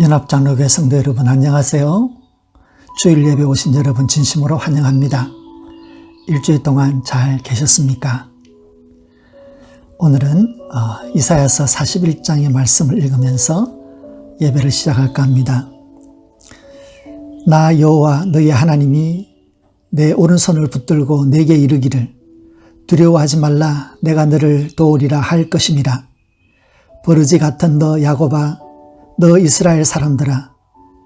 연합장로교회 성도 여러분 안녕하세요. 주일 예배 오신 여러분 진심으로 환영합니다. 일주일 동안 잘 계셨습니까? 오늘은 이사야서 41장의 말씀을 읽으면서 예배를 시작할까 합니다. 나 여호와 너희 하나님이 내 오른손을 붙들고 내게 이르기를 두려워하지 말라 내가 너를 도우리라 할 것임이라. 버러지 같은 너 야곱아 너 이스라엘 사람들아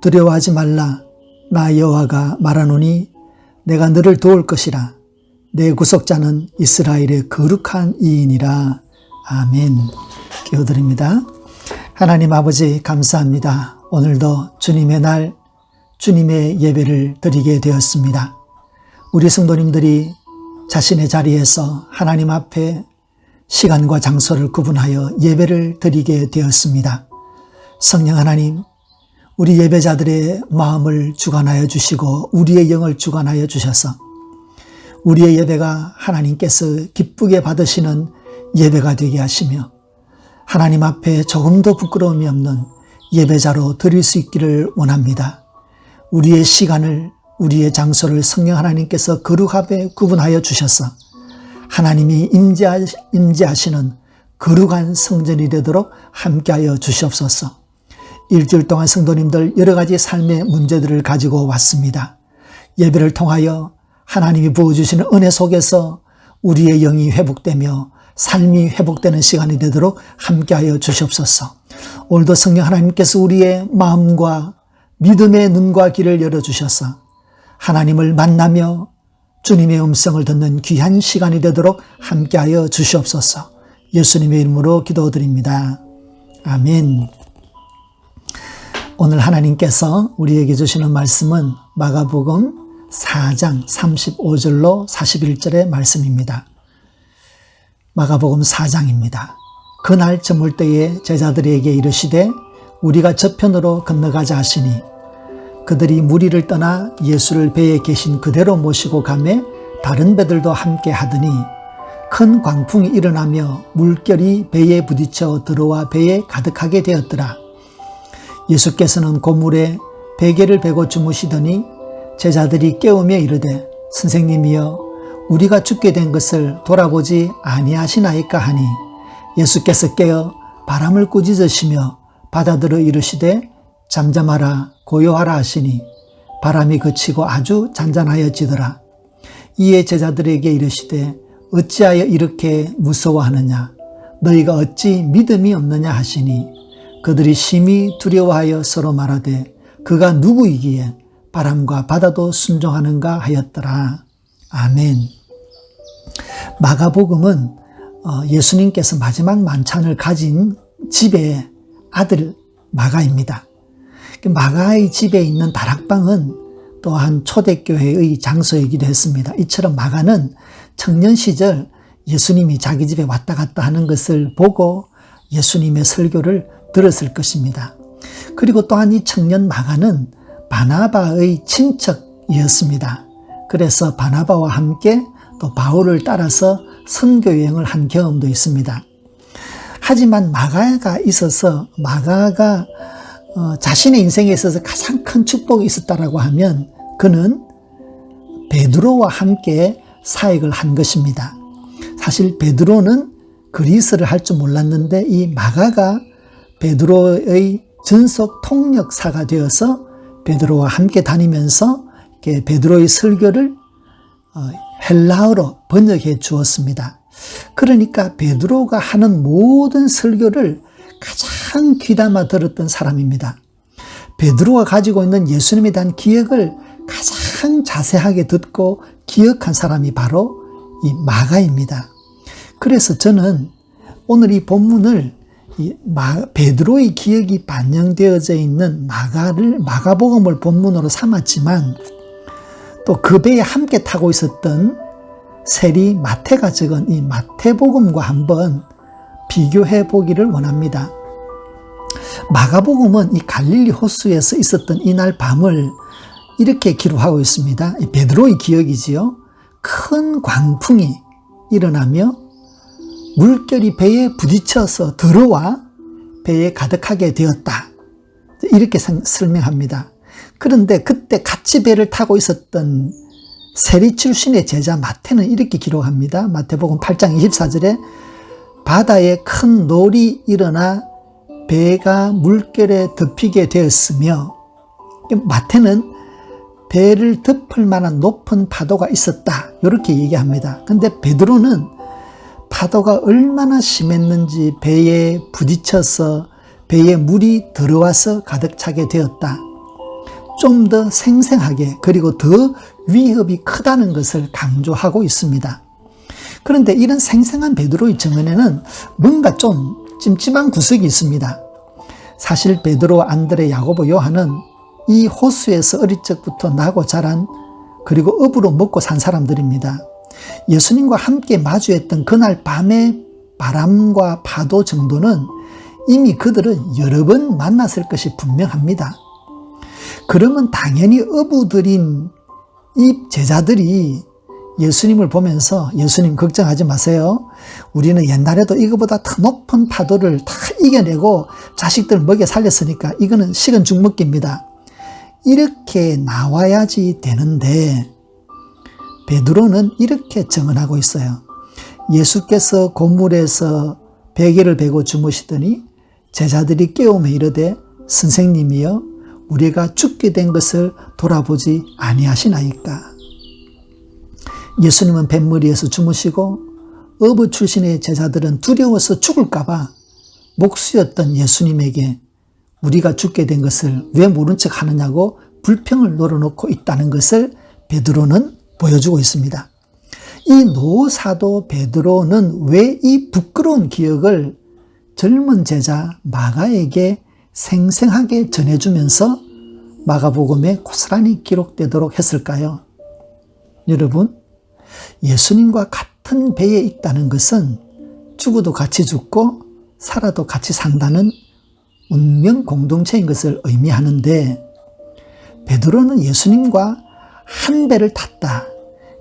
두려워하지 말라 나 여호와가 말하노니 내가 너를 도울 것이라. 내 구속자는 이스라엘의 거룩한 이인이라. 아멘. 기도드립니다. 하나님 아버지 감사합니다. 오늘도 주님의 날 주님의 예배를 드리게 되었습니다. 우리 성도님들이 자신의 자리에서 하나님 앞에 시간과 장소를 구분하여 예배를 드리게 되었습니다. 성령 하나님, 우리 예배자들의 마음을 주관하여 주시고 우리의 영을 주관하여 주셔서 우리의 예배가 하나님께서 기쁘게 받으시는 예배가 되게 하시며 하나님 앞에 조금도 부끄러움이 없는 예배자로 드릴 수 있기를 원합니다. 우리의 시간을, 우리의 장소를 성령 하나님께서 거룩하게 구분하여 주셔서 하나님이 임재하시는 거룩한 성전이 되도록 함께하여 주시옵소서. 일주일 동안 성도님들 여러 가지 삶의 문제들을 가지고 왔습니다. 예배를 통하여 하나님이 부어주시는 은혜 속에서 우리의 영이 회복되며 삶이 회복되는 시간이 되도록 함께하여 주시옵소서. 오늘도 성령 하나님께서 우리의 마음과 믿음의 눈과 귀를 열어주셔서 하나님을 만나며 주님의 음성을 듣는 귀한 시간이 되도록 함께하여 주시옵소서. 예수님의 이름으로 기도드립니다. 아멘. 오늘 하나님께서 우리에게 주시는 말씀은 마가복음 4장 35절로 41절의 말씀입니다. 마가복음 4장입니다. 그날 저물 때에 제자들에게 이르시되 우리가 저편으로 건너가자 하시니 그들이 무리를 떠나 예수를 배에 계신 그대로 모시고 가매 다른 배들도 함께 하더니 큰 광풍이 일어나며 물결이 배에 부딪혀 들어와 배에 가득하게 되었더라. 예수께서는 고물에 베개를 베고 주무시더니 제자들이 깨우며 이르되 선생님이여 우리가 죽게 된 것을 돌아보지 아니하시나이까 하니 예수께서 깨어 바람을 꾸짖으시며 바다들어 이르시되 잠잠하라 고요하라 하시니 바람이 그치고 아주 잔잔하여지더라. 이에 제자들에게 이르시되 어찌하여 이렇게 무서워하느냐 너희가 어찌 믿음이 없느냐 하시니 그들이 심히 두려워하여 서로 말하되 그가 누구이기에 바람과 바다도 순종하는가 하였더라. 아멘. 마가복음은 예수님께서 마지막 만찬을 가진 집의 아들 마가입니다. 마가의 집에 있는 다락방은 또한 초대교회의 장소이기도 했습니다. 이처럼 마가는 청년 시절 예수님이 자기 집에 왔다 갔다 하는 것을 보고 예수님의 설교를 들었을 것입니다. 그리고 또한 이 청년 마가는 바나바의 친척이었습니다. 그래서 바나바와 함께 또 바울을 따라서 선교여행을 한 경험도 있습니다. 하지만 마가가 있어서 마가가 자신의 인생에 있어서 가장 큰 축복이 있었다라고 하면 그는 베드로와 함께 사역을 한 것입니다. 사실 베드로는 그리스를 할 줄 몰랐는데 이 마가가 베드로의 전속 통역사가 되어서 베드로와 함께 다니면서 베드로의 설교를 헬라어로 번역해 주었습니다. 그러니까 베드로가 하는 모든 설교를 가장 귀담아 들었던 사람입니다. 베드로가 가지고 있는 예수님에 대한 기억을 가장 자세하게 듣고 기억한 사람이 바로 이 마가입니다. 그래서 저는 오늘 이 본문을 베드로의 기억이 반영되어져 있는 마가복음을 본문으로 삼았지만 또 그 배에 함께 타고 있었던 세리 마태가 적은 이 마태복음과 한번 비교해 보기를 원합니다. 마가복음은 이 갈릴리 호수에서 있었던 이날 밤을 이렇게 기록하고 있습니다. 베드로의 기억이지요. 큰 광풍이 일어나며 물결이 배에 부딪혀서 들어와 배에 가득하게 되었다. 이렇게 설명합니다. 그런데 그때 같이 배를 타고 있었던 세리 출신의 제자 마태는 이렇게 기록합니다. 마태복음 8장 24절에 바다에 큰 놀이 일어나 배가 물결에 덮이게 되었으며, 마태는 배를 덮을 만한 높은 파도가 있었다, 이렇게 얘기합니다. 근데 베드로는 파도가 얼마나 심했는지 배에 부딪혀서 배에 물이 들어와서 가득 차게 되었다, 좀 더 생생하게 그리고 더 위협이 크다는 것을 강조하고 있습니다. 그런데 이런 생생한 베드로의 증언에는 뭔가 좀 찜찜한 구석이 있습니다. 사실 베드로, 안드레, 야고보, 요한은 이 호수에서 어릴 적부터 나고 자란, 그리고 업으로 먹고 산 사람들입니다. 예수님과 함께 마주했던 그날 밤의 바람과 파도 정도는 이미 그들은 여러 번 만났을 것이 분명합니다. 그러면 당연히 어부들인 이 제자들이 예수님을 보면서, 예수님 걱정하지 마세요, 우리는 옛날에도 이거보다 더 높은 파도를 다 이겨내고 자식들 먹여 살렸으니까 이거는 식은 죽 먹기입니다, 이렇게 나와야지 되는데, 베드로는 이렇게 증언하고 있어요. 예수께서 고물에서 베개를 베고 주무시더니 제자들이 깨우며 이르되 선생님이여 우리가 죽게 된 것을 돌아보지 아니하시나이까. 예수님은 뱃머리에서 주무시고 어부 출신의 제자들은 두려워서 죽을까봐 목수였던 예수님에게 우리가 죽게 된 것을 왜 모른 척 하느냐고 불평을 놀아놓고 있다는 것을 베드로는 보여주고 있습니다. 이 노사도 베드로는 왜 이 부끄러운 기억을 젊은 제자 마가에게 생생하게 전해주면서 마가복음에 고스란히 기록되도록 했을까요? 여러분, 예수님과 같은 배에 있다는 것은 죽어도 같이 죽고 살아도 같이 산다는 운명 공동체인 것을 의미하는데, 베드로는 예수님과 한 배를 탔다,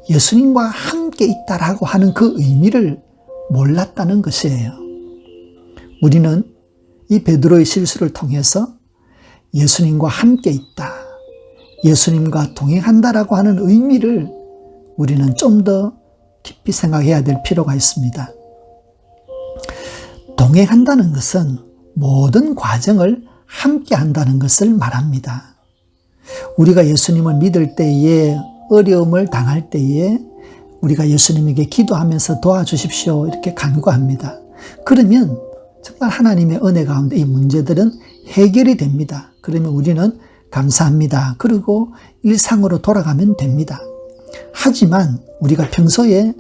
예수님과 함께 있다라고 하는 그 의미를 몰랐다는 것이에요. 우리는 이 베드로의 실수를 통해서 예수님과 함께 있다, 예수님과 동행한다라고 하는 의미를 우리는 좀 더 깊이 생각해야 될 필요가 있습니다. 동행한다는 것은 모든 과정을 함께 한다는 것을 말합니다. 우리가 예수님을 믿을 때에, 어려움을 당할 때에 우리가 예수님에게 기도하면서 도와주십시오 이렇게 간구합니다. 그러면 정말 하나님의 은혜 가운데 이 문제들은 해결이 됩니다. 그러면 우리는 감사합니다, 그리고 일상으로 돌아가면 됩니다. 하지만 우리가 평소에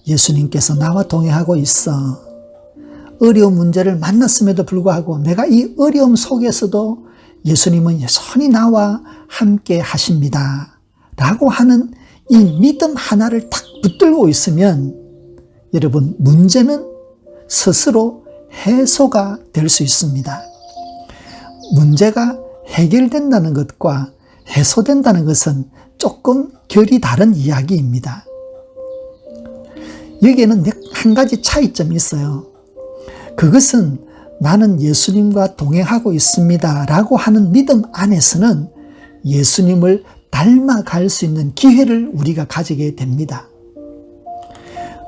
예수님께서 나와 동행하고 있어, 어려운 문제를 만났음에도 불구하고 내가 이 어려움 속에서도 예수님은 여전히 나와 함께 하십니다 라고 하는 이 믿음 하나를 딱 붙들고 있으면 여러분, 문제는 스스로 해소가 될 수 있습니다. 문제가 해결된다는 것과 해소된다는 것은 조금 결이 다른 이야기입니다. 여기에는 한 가지 차이점이 있어요. 그것은 나는 예수님과 동행하고 있습니다 라고 하는 믿음 안에서는 예수님을 닮아갈 수 있는 기회를 우리가 가지게 됩니다.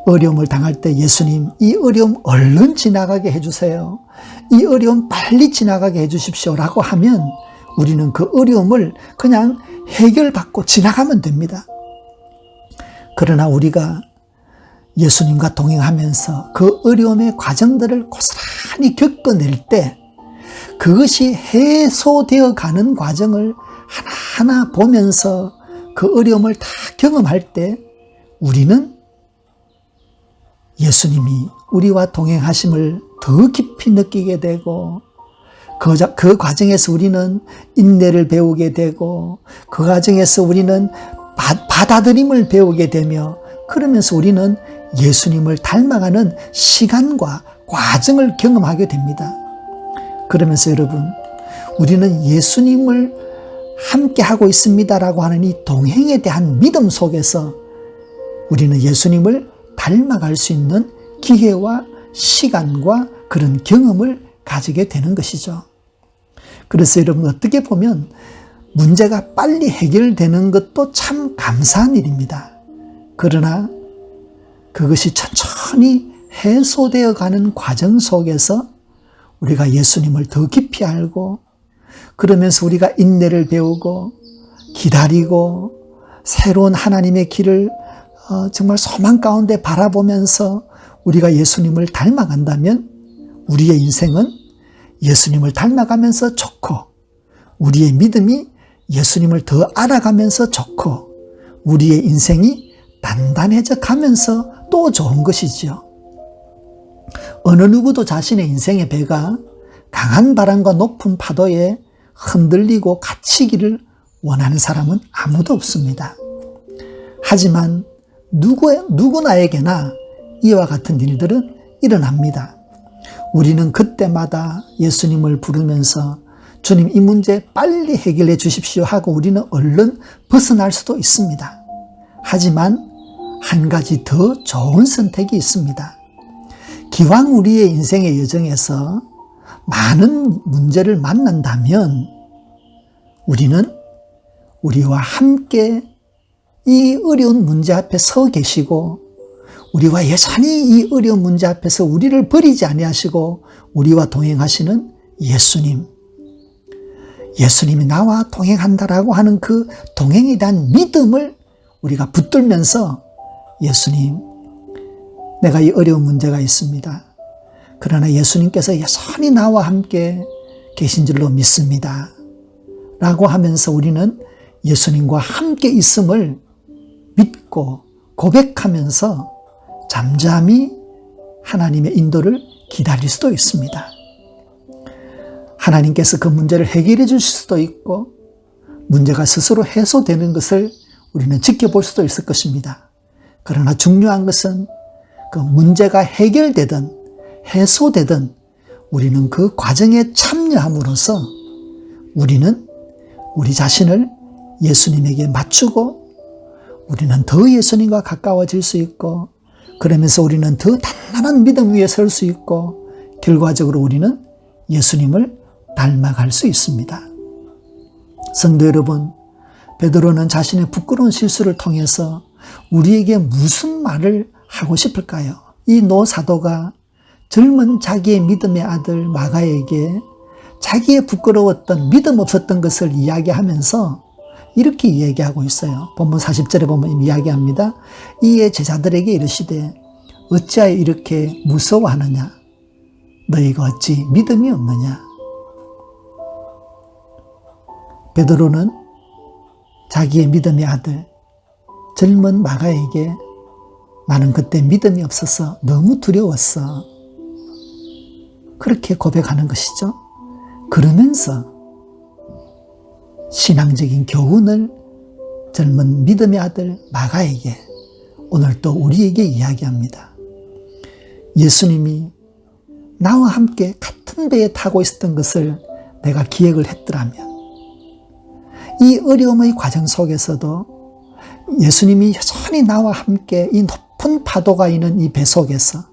어려움을 당할 때 예수님, 이 어려움 얼른 지나가게 해주세요, 이 어려움 빨리 지나가게 해주십시오 라고 하면 우리는 그 어려움을 그냥 해결받고 지나가면 됩니다. 그러나 우리가 예수님과 동행하면서 그 어려움의 과정들을 고스란히 겪어낼 때, 그것이 해소되어 가는 과정을 하나하나 보면서 그 어려움을 다 경험할 때 우리는 예수님이 우리와 동행하심을 더 깊이 느끼게 되고, 그 과정에서 우리는 인내를 배우게 되고, 그 과정에서 우리는 받아들임을 배우게 되며, 그러면서 우리는 예수님을 닮아가는 시간과 과정을 경험하게 됩니다. 그러면서 여러분, 우리는 예수님을 함께 하고 있습니다라고 하는 이 동행에 대한 믿음 속에서 우리는 예수님을 닮아갈 수 있는 기회와 시간과 그런 경험을 가지게 되는 것이죠. 그래서 여러분 어떻게 보면 문제가 빨리 해결되는 것도 참 감사한 일입니다. 그러나 그것이 천천히 해소되어 가는 과정 속에서 우리가 예수님을 더 깊이 알고 그러면서 우리가 인내를 배우고 기다리고 새로운 하나님의 길을 정말 소망 가운데 바라보면서 우리가 예수님을 닮아간다면 우리의 인생은 예수님을 닮아가면서 좋고 우리의 믿음이 예수님을 더 알아가면서 좋고 우리의 인생이 단단해져 가면서 또 좋은 것이지요. 어느 누구도 자신의 인생의 배가 강한 바람과 높은 파도에 흔들리고 갇히기를 원하는 사람은 아무도 없습니다. 하지만 누구나에게나 이와 같은 일들은 일어납니다. 우리는 그때마다 예수님을 부르면서 주님 이 문제 빨리 해결해 주십시오 하고 우리는 얼른 벗어날 수도 있습니다. 하지만 한 가지 더 좋은 선택이 있습니다. 기왕 우리의 인생의 여정에서 많은 문제를 만난다면 우리는 우리와 함께 이 어려운 문제 앞에 서 계시고 우리와 여전히 이 어려운 문제 앞에서 우리를 버리지 아니하시고 우리와 동행하시는 예수님이 나와 동행한다라고 하는 그 동행에 대한 믿음을 우리가 붙들면서 예수님, 내가 이 어려운 문제가 있습니다. 그러나 예수님께서 여전히 나와 함께 계신 줄로 믿습니다. 라고 하면서 우리는 예수님과 함께 있음을 믿고 고백하면서 잠잠히 하나님의 인도를 기다릴 수도 있습니다. 하나님께서 그 문제를 해결해 주실 수도 있고 문제가 스스로 해소되는 것을 우리는 지켜볼 수도 있을 것입니다. 그러나 중요한 것은 그 문제가 해결되든 해소되든 우리는 그 과정에 참여함으로써 우리는 우리 자신을 예수님에게 맞추고 우리는 더 예수님과 가까워질 수 있고 그러면서 우리는 더 단단한 믿음 위에 설 수 있고 결과적으로 우리는 예수님을 닮아갈 수 있습니다. 성도 여러분, 베드로는 자신의 부끄러운 실수를 통해서 우리에게 무슨 말을 하고 싶을까요? 이 노사도가 젊은 자기의 믿음의 아들 마가에게 자기의 부끄러웠던 믿음 없었던 것을 이야기하면서 이렇게 이야기하고 있어요. 본문 40절에 보면 이야기합니다. 이에 제자들에게 이르시되 어찌하여 이렇게 무서워하느냐? 너희가 어찌 믿음이 없느냐? 베드로는 자기의 믿음의 아들 젊은 마가에게 나는 그때 믿음이 없어서 너무 두려웠어. 그렇게 고백하는 것이죠. 그러면서 신앙적인 교훈을 젊은 믿음의 아들 마가에게 오늘 또 우리에게 이야기합니다. 예수님이 나와 함께 같은 배에 타고 있었던 것을 내가 기억을 했더라면 이 어려움의 과정 속에서도 예수님이 여전히 나와 함께 이 높은 파도가 있는 이 배 속에서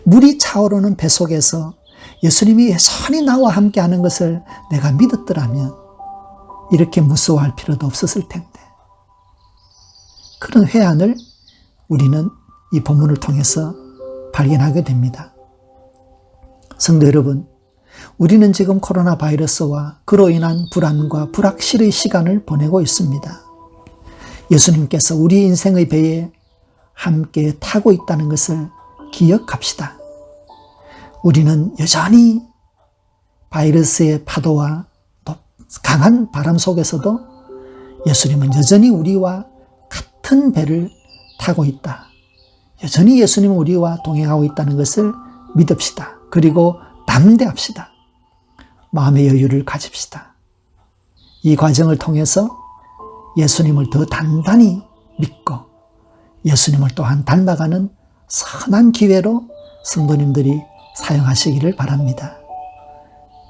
물이 차오르는 배 속에서 예수님이 여전히 나와 함께 하는 것을 내가 믿었더라면 이렇게 무서워할 필요도 없었을 텐데 그런 회한을 우리는 이 본문을 통해서 발견하게 됩니다. 성도 여러분, 우리는 지금 코로나 바이러스와 그로 인한 불안과 불확실의 시간을 보내고 있습니다. 예수님께서 우리 인생의 배에 함께 타고 있다는 것을 기억합시다. 우리는 여전히 바이러스의 파도와 강한 바람 속에서도 예수님은 여전히 우리와 같은 배를 타고 있다. 여전히 예수님은 우리와 동행하고 있다는 것을 믿읍시다. 그리고 담대합시다. 마음의 여유를 가집시다. 이 과정을 통해서 예수님을 더 단단히 믿고 예수님을 또한 닮아가는 선한 기회로 성도님들이 사용하시기를 바랍니다.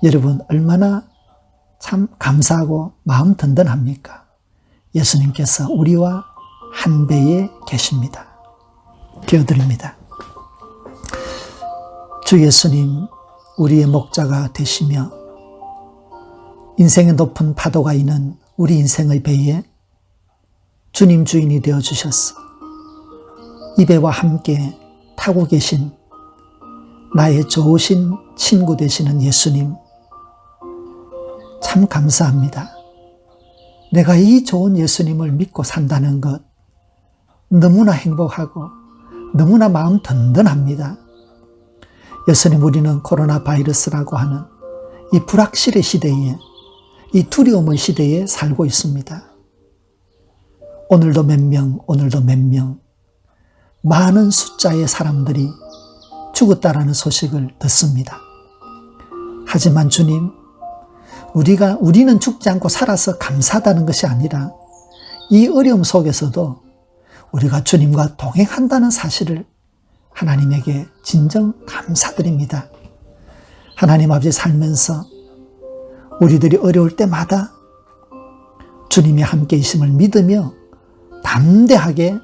여러분 얼마나 참 감사하고 마음 든든합니까? 예수님께서 우리와 한 배에 계십니다. 기도드립니다. 주 예수님, 우리의 목자가 되시며 인생의 높은 파도가 있는 우리 인생의 배에 주님 주인이 되어 주셨어. 이 배와 함께 타고 계신 나의 좋으신 친구 되시는 예수님, 참 감사합니다. 내가 이 좋은 예수님을 믿고 산다는 것 너무나 행복하고 너무나 마음 든든합니다. 예수님, 우리는 코로나 바이러스라고 하는 이 불확실의 시대에, 이 두려움의 시대에 살고 있습니다. 오늘도 몇 명, 오늘도 몇 명, 많은 숫자의 사람들이 죽었다라는 소식을 듣습니다. 하지만 주님, 우리는 죽지 않고 살아서 감사하다는 것이 아니라 이 어려움 속에서도 우리가 주님과 동행한다는 사실을 하나님에게 진정 감사드립니다. 하나님 아버지, 살면서 우리들이 어려울 때마다 주님이 함께 있음을 믿으며 담대하게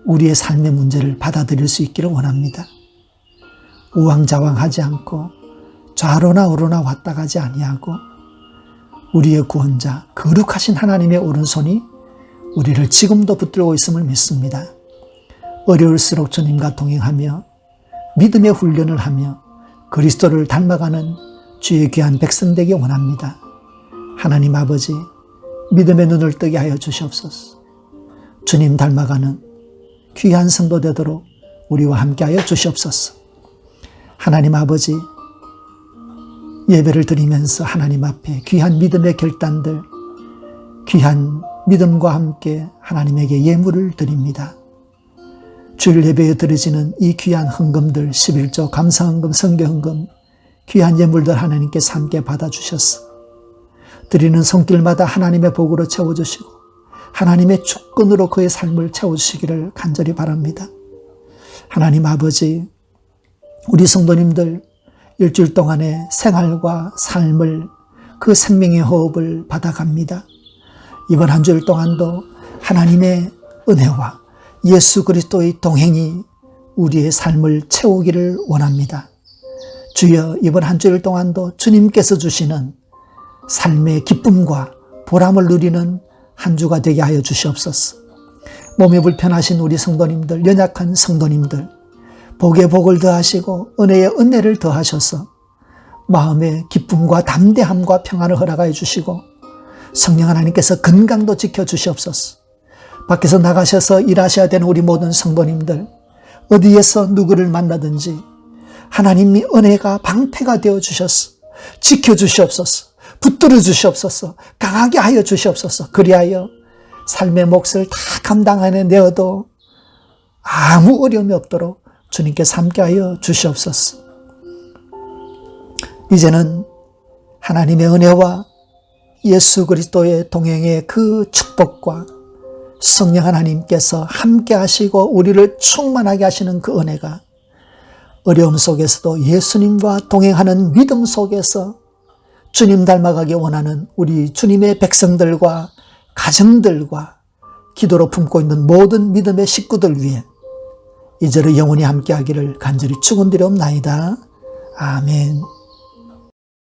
우리의 삶의 문제를 받아들일 수 있기를 원합니다. 우왕좌왕하지 않고 좌로나 우로나 왔다 가지 아니하고 우리의 구원자 거룩하신 하나님의 오른손이 우리를 지금도 붙들고 있음을 믿습니다. 어려울수록 주님과 동행하며 믿음의 훈련을 하며 그리스도를 닮아가는 주의 귀한 백성 되기 원합니다. 하나님 아버지, 믿음의 눈을 뜨게 하여 주시옵소서. 주님 닮아가는 귀한 성도 되도록 우리와 함께하여 주시옵소서. 하나님 아버지, 예배를 드리면서 하나님 앞에 귀한 믿음의 결단들, 귀한 믿음과 함께 하나님에게 예물을 드립니다. 주일 예배에 드려지는 이 귀한 헌금들, 11조, 감사헌금, 성교헌금, 귀한 예물들 하나님께서 함께 받아주셨어. 드리는 손길마다 하나님의 복으로 채워주시고 하나님의 주권으로 그의 삶을 채워주시기를 간절히 바랍니다. 하나님 아버지, 우리 성도님들 일주일 동안의 생활과 삶을, 그 생명의 호흡을 받아갑니다. 이번 한 주일 동안도 하나님의 은혜와 예수 그리스도의 동행이 우리의 삶을 채우기를 원합니다. 주여, 이번 한 주일 동안도 주님께서 주시는 삶의 기쁨과 보람을 누리는 한 주가 되게 하여 주시옵소서. 몸이 불편하신 우리 성도님들, 연약한 성도님들, 복에 복을 더하시고 은혜에 은혜를 더하셔서 마음의 기쁨과 담대함과 평안을 허락하여 주시고 성령 하나님께서 건강도 지켜주시옵소서. 밖에서 나가셔서 일하셔야 되는 우리 모든 성도님들, 어디에서 누구를 만나든지 하나님의 은혜가 방패가 되어 주셔서 지켜주시옵소서. 붙들어 주시옵소서. 강하게 하여 주시옵소서. 그리하여 삶의 몫을 다 감당하여 내어도 아무 어려움이 없도록 주님께서 함께하여 주시옵소서. 이제는 하나님의 은혜와 예수 그리스도의 동행의 그 축복과 성령 하나님께서 함께 하시고 우리를 충만하게 하시는 그 은혜가 어려움 속에서도 예수님과 동행하는 믿음 속에서 주님 닮아가기 원하는 우리 주님의 백성들과 가정들과 기도로 품고 있는 모든 믿음의 식구들 위해 이제로 영원히 함께하기를 간절히 축원드리옵나이다. 아멘.